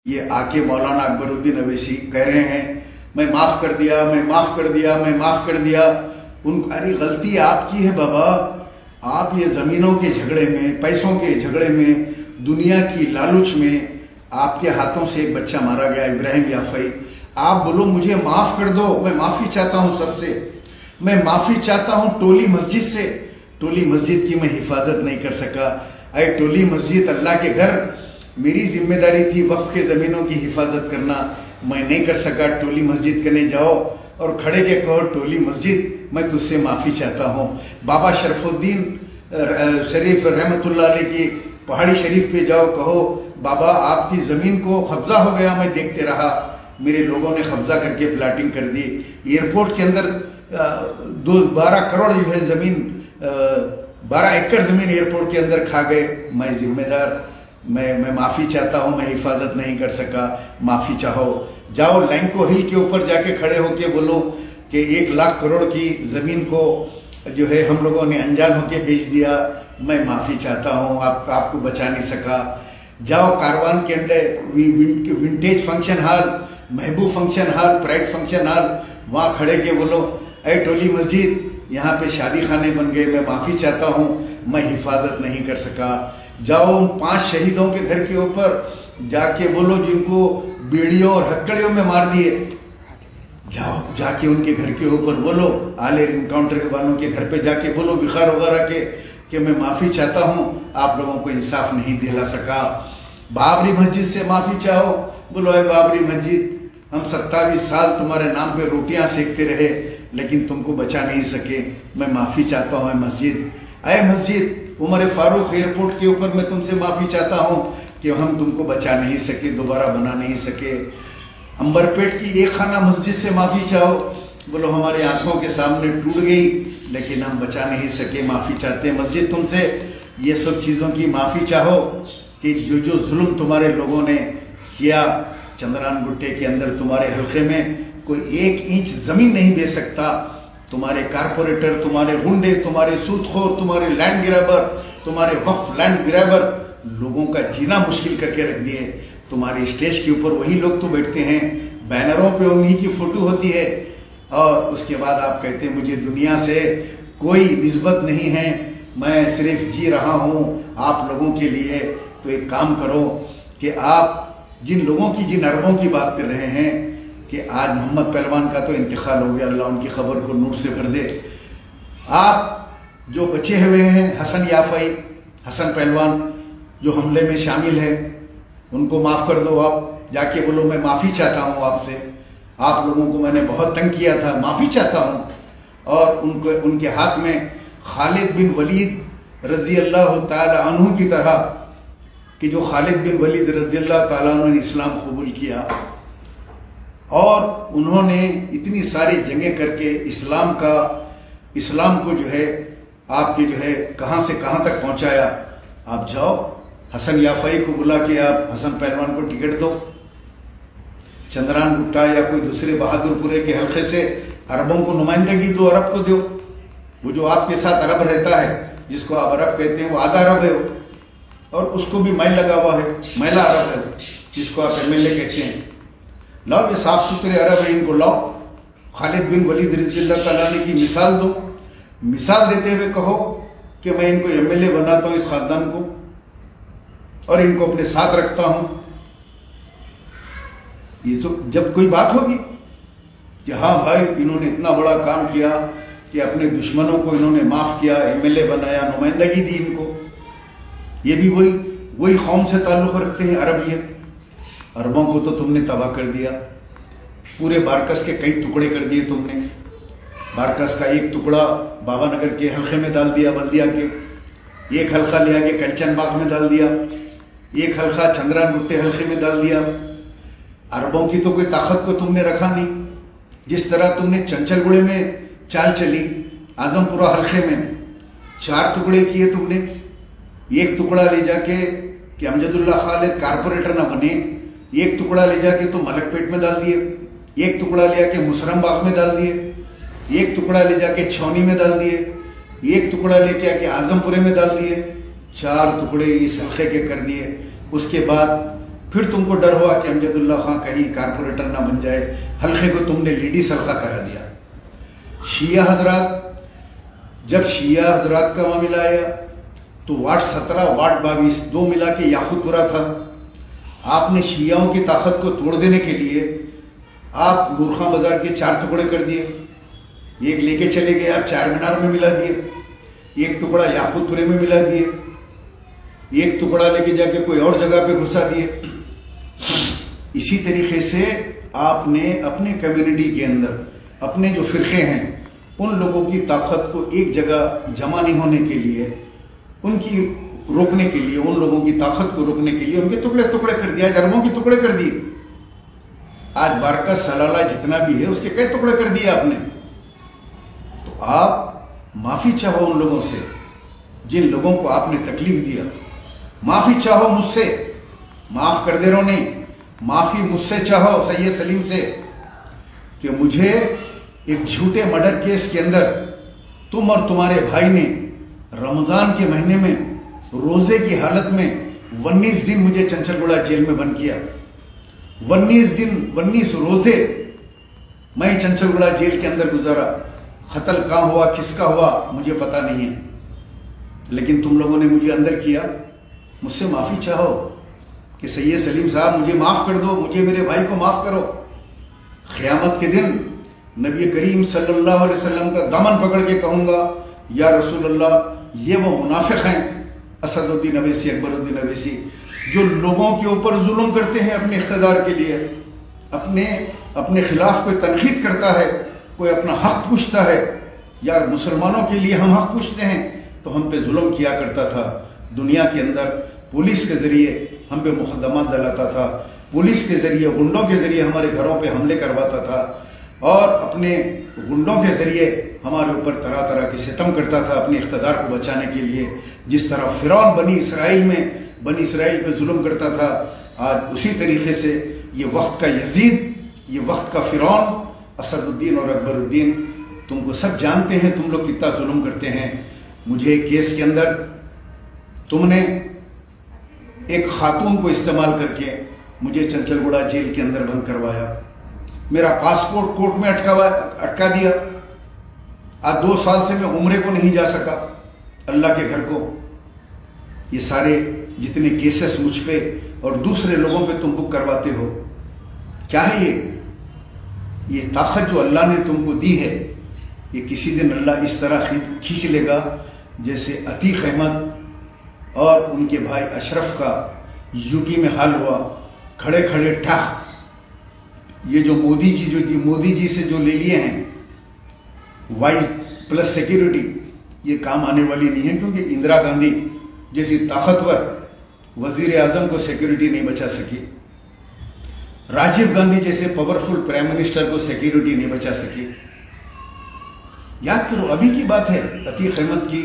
یہ آके मौलाना अकबरुद्दीन अवैसी कह रहे हैं मैं माफ कर दिया, मैं माफ कर दिया, मैं माफ कर दिया। अरे गलती आपकी है बाबा, आप ये जमीनों के झगड़े में, पैसों के झगड़े में, दुनिया की लालच में आपके हाथों से एक बच्चा मारा गया, इब्राहिम याफई। आप बोलो मुझे माफ कर दो, मैं माफी चाहता हूं सबसे, मैं माफी चाहता हूं टोली मस्जिद से। टोली मस्जिद की मैं हिफाजत नहीं कर सका। अरे टोली मस्जिद अल्लाह के घर, मेरी जिम्मेदारी थी वक्फ के जमीनों की हिफाजत करना, मैं नहीं कर सका। टोली मस्जिद करने जाओ और खड़े के कहो टोली मस्जिद मैं तुझसे माफी चाहता हूँ। बाबा शरफुद्दीन शरीफ रहमतुल्लाह अलैह की पहाड़ी शरीफ पे जाओ, कहो बाबा आपकी जमीन को कब्जा हो गया, मैं देखते रहा, मेरे लोगों ने कब्जा करके प्लाटिंग कर दी। एयरपोर्ट के अंदर 12 करोड़ जो है जमीन, 12 एकड़ जमीन एयरपोर्ट के अंदर खा गए। मैं जिम्मेदार, मैं माफी चाहता हूं, मैं हिफाजत नहीं कर सका, माफी चाहो। जाओ लैंको हिल के ऊपर जाके खड़े होके बोलो कि 1 लाख करोड़ की जमीन को जो है हम लोगों ने अनजान होके बेच दिया, मैं माफी चाहता हूं, आपको बचा नहीं सका। जाओ कारवान के अंदर विंटेज फंक्शन हॉल, महबूब function hall, pride function hall, वहां खड़े के बोलो ऐ टोली मस्जिद यहाँ पे शादी खाने बन गए, मैं माफी चाहता हूं, मैं हिफाजत नहीं कर सका। जाओ उन 5 शहीदों के घर के ऊपर जाके बोलो जिनको बेड़ियों और हथकड़ियों में मार दिए, जाओ जाके उनके घर के ऊपर बोलो, आले इनकाउंटर के वालों के घर पे जाके बोलो बिखार वगैरह के कि मैं माफी चाहता हूं, आप लोगों को इंसाफ नहीं दिला सका। बाबरी मस्जिद से माफी चाहो, बोलो ऐ बाबरी मस्जिद, हम 27 साल तुम्हारे नाम पे रोटियां सेकते रहे लेकिन तुमको बचा नहीं सके, मैं माफी चाहता हूं। मस्जिद ऐ मस्जिद, उमर फारूक एयरपोर्ट के ऊपर मैं तुमसे माफी चाहता हूं कि हम तुमको बचा नहीं सके, दोबारा बना नहीं सके। अंबरपेट की एक खाना मस्जिद से माफी चाहो, बोलो हमारी आंखों के सामने टूट गई लेकिन हम बचा नहीं सके, माफी चाहते हैं मस्जिद तुमसे। ये सब चीजों की माफी चाहो कि जो जुल्म तुम्हारे लोगों ने किया, चंद्रान गुट्टे के अंदर तुम्हारे हल्के में कोई 1 इंच जमीन नहीं दे सकता। तुम्हारे कारपोरेटर, तुम्हारे गुंडे, तुम्हारे सूदखोर, तुम्हारे लैंड ग्रैबर, तुम्हारे वक्फ लैंड ग्रैबर लोगों का जीना मुश्किल करके रख दिए। तुम्हारे स्टेज के ऊपर वही लोग तो बैठते हैं, बैनरों पे उन्हीं की फोटो होती है और उसके बाद आप कहते हैं मुझे दुनिया से कोई निस्बत नहीं है, मैं सिर्फ जी रहा हूं आप लोगों के लिए। तो एक काम करो कि आप जिन लोगों की, जिन अरबों की बात कर रहे हैं कि आज मोहम्मद पहलवान का तो इंतकाल हो गया, अल्लाह उनकी खबर को नूर से भर दे। आप जो बचे हुए हैं हसन याफई, हसन पहलवान जो हमले में शामिल है, उनको माफ कर दो। आप जाके बोलो मैं माफी चाहता हूं आपसे, आप लोगों को मैंने बहुत तंग किया था, माफी चाहता हूं। और उनके हाथ में खालिद बिन वलीद रजी अल्लाह ताला अन्हु की तरह कि जो खालिद बिन वलीद रजी अल्लाह ताला अन्हु ने इस्लाम कबूल किया और उन्होंने इतनी सारी जंगें करके इस्लाम को जो है आपके जो है कहां से कहां तक पहुंचाया। आप जाओ हसन याफई को बुला के आप हसन पहलवान को टिकट दो, चंद्रान गुट्टा या कोई दूसरे बहादुरपुरे के हल्के से अरबों को नुमाइंदगी दो, अरब को दो। वो जो आपके साथ अरब रहता है, जिसको आप अरब कहते हैं, वो आधा अरब है और उसको भी मैल लगा हुआ है, मैला अरब है जिसको आप MLA कहते हैं। लाओ ये साफ सुथरे अरब है, इनको लाओ, खालिद बिन वलीद रज़ियल्लाहु ताला की मिसाल दो, मिसाल देते हुए कहो कि मैं इनको MLA बनाता हूं इस खानदान को और इनको अपने साथ रखता हूं। ये तो जब कोई बात होगी कि हाँ भाई इन्होंने इतना बड़ा काम किया कि अपने दुश्मनों को इन्होंने माफ किया, MLA बनाया, नुमाइंदगी दी इनको, ये भी वही कौम से ताल्लुक रखते हैं अरबियत। अरबों को तो तुमने तबाह कर दिया, पूरे बारकस के कई टुकड़े कर दिए तुमने। बारकस का एक टुकड़ा बाबा नगर के हल्के में डाल दिया, बल्दिया के, एक हल्का ले आके कंचन बाग में डाल दिया, एक हल्का चंद्रान गुट्टे हल्के में डाल दिया। अरबों की तो कोई ताकत को तुमने रखा नहीं। जिस तरह तुमने चंचलगुड़े में चाल चली, आजमपुरा हल्के में 4 टुकड़े किए तुमने, एक टुकड़ा ले जाके कि अमजदुल्ला खालिद कारपोरेटर ना बने, एक टुकड़ा ले जाके तो मलकपेट में डाल दिए, एक टुकड़ा ले जाके मुसरम बाग में डाल दिए, एक टुकड़ा ले जाके छौनी में डाल दिए, एक टुकड़ा लेके आके आजमपुरे में डाल दिए, 4 टुकड़े इस हल्के के कर दिए। उसके बाद फिर तुमको डर हुआ कि अमजदुल्ला खां कहीं कारपोरेटर ना बन जाए, हल्के को तुमने लेडीज हल्का करा दिया। शिया हजरात, जब शिया हजरात का मामला आया तो वार्ड 17 वार्ड 22 दो मिला के याकूतपुरा था। आपने शियाओं की ताकत को तोड़ देने के लिए आप नूरखां बाजार के 4 टुकड़े कर दिए, एक लेके चले गए आप चार मीनार में मिला दिए, एक टुकड़ा याकूतपुरे में मिला दिए, एक टुकड़ा लेके जाके कोई और जगह पे घुसा दिए। इसी तरीके से आपने अपने कम्युनिटी के अंदर अपने जो फिरके हैं उन लोगों की ताकत को एक जगह जमा नहीं होने के लिए, उनकी रोकने के लिए, उन लोगों की ताकत को रोकने के लिए उनके टुकड़े टुकड़े कर दिया, अरबों के टुकड़े कर दिए। आज बारकत सलाला जितना भी है उसके कई टुकड़े कर दिए आपने। तो आप माफी चाहो उन लोगों से जिन लोगों को आपने तकलीफ दिया, माफी चाहो मुझसे, माफ कर दे रहो नहीं, माफी मुझसे चाहो सैयद सलीम से कि मुझे एक झूठे मर्डर केस के अंदर तुम और तुम्हारे भाई ने रमजान के महीने में रोजे की हालत में 19 दिन मुझे चंचलगुड़ा जेल में बंद किया। 19 दिन 19 रोजे मैं चंचलगुड़ा जेल के अंदर गुजारा। कत्ल कहां हुआ, किसका हुआ मुझे पता नहीं है, लेकिन तुम लोगों ने मुझे अंदर किया। मुझसे माफी चाहो कि सैयद सलीम साहब मुझे माफ कर दो, मुझे मेरे भाई को माफ करो। क़यामत के दिन नबी करीम सल्लल्लाहु अलैहि वसल्लम का दामन पकड़ के कहूंगा, या रसूल अल्लाह, ये वो मुनाफिक हैं असदुद्दीन अवैसी, अकबरुद्दीन अवैसी, जो लोगों के ऊपर जुल्म करते हैं अपने इख्तिदार के लिए, अपने खिलाफ कोई तनकीद करता है, कोई अपना हक पूछता है, या मुसलमानों के लिए हम हक पूछते हैं तो हम पे जुल्म किया करता था। दुनिया के अंदर पुलिस के जरिए हम पे मुकदमात डलाता था, पुलिस के जरिए, गुंडों के जरिए हमारे घरों पे हमले करवाता था, और अपने गुंडों के जरिए हमारे ऊपर तरह तरह के सितम करता था अपने इख्तिदार को बचाने के लिए। जिस तरह फिरौन बनी इसराइल पे जुल्म करता था, आज उसी तरीके से ये वक्त का यजीद, ये वक्त का फिरौन असदुद्दीन और अकबरुद्दीन, तुमको सब जानते हैं तुम लोग कितना जुल्म करते हैं। मुझे एक केस के अंदर तुमने एक खातून को इस्तेमाल करके मुझे चंचलगुड़ा जेल के अंदर बंद करवाया, मेरा पासपोर्ट कोर्ट में अटका दिया। आज 2 साल से मैं उम्रे को नहीं जा सका अल्लाह के घर को। ये सारे जितने केसेस मुझ पे और दूसरे लोगों पे तुम बुक करवाते हो, क्या है ये ताकत जो अल्लाह ने तुमको दी है, ये किसी दिन अल्लाह इस तरह खींच लेगा जैसे अतीक अहमद और उनके भाई अशरफ का यूपी में हाल हुआ। खड़े खड़े ठाह, ये जो मोदी जी से जो ले लिए हैं वाइस प्लस सिक्योरिटी, ये काम आने वाली नहीं है, क्योंकि इंदिरा गांधी जैसी ताकतवर वजीर आजम को सिक्योरिटी नहीं बचा सकी, राजीव गांधी जैसे पावरफुल प्राइम मिनिस्टर को सिक्योरिटी नहीं बचा सकी। याद करो, अभी की बात है अतीक अहमद की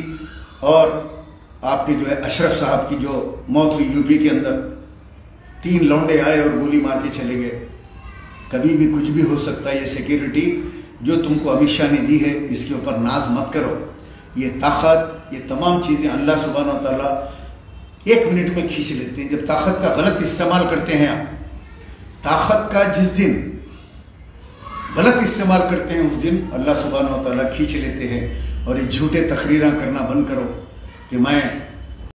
और आपके जो है अशरफ साहब की जो मौत हुई यूपी के अंदर। 3 लौंडे आए और गोली मार के चले गए। कभी भी कुछ भी हो सकता है। ये सिक्योरिटी जो तुमको अमित शाह ने दी है, इसके ऊपर नाज मत करो। ये ताकत, ये तमाम चीजें अल्लाह सुब्हानहू व तआला 1 मिनट में खींच लेते हैं। जब ताकत का गलत इस्तेमाल करते हैं आप, ताकत का जिस दिन गलत इस्तेमाल करते हैं उस दिन अल्लाह सुब्हानहू व तआला खींच लेते हैं। और ये झूठे तकरीरें करना बंद करो कि मैं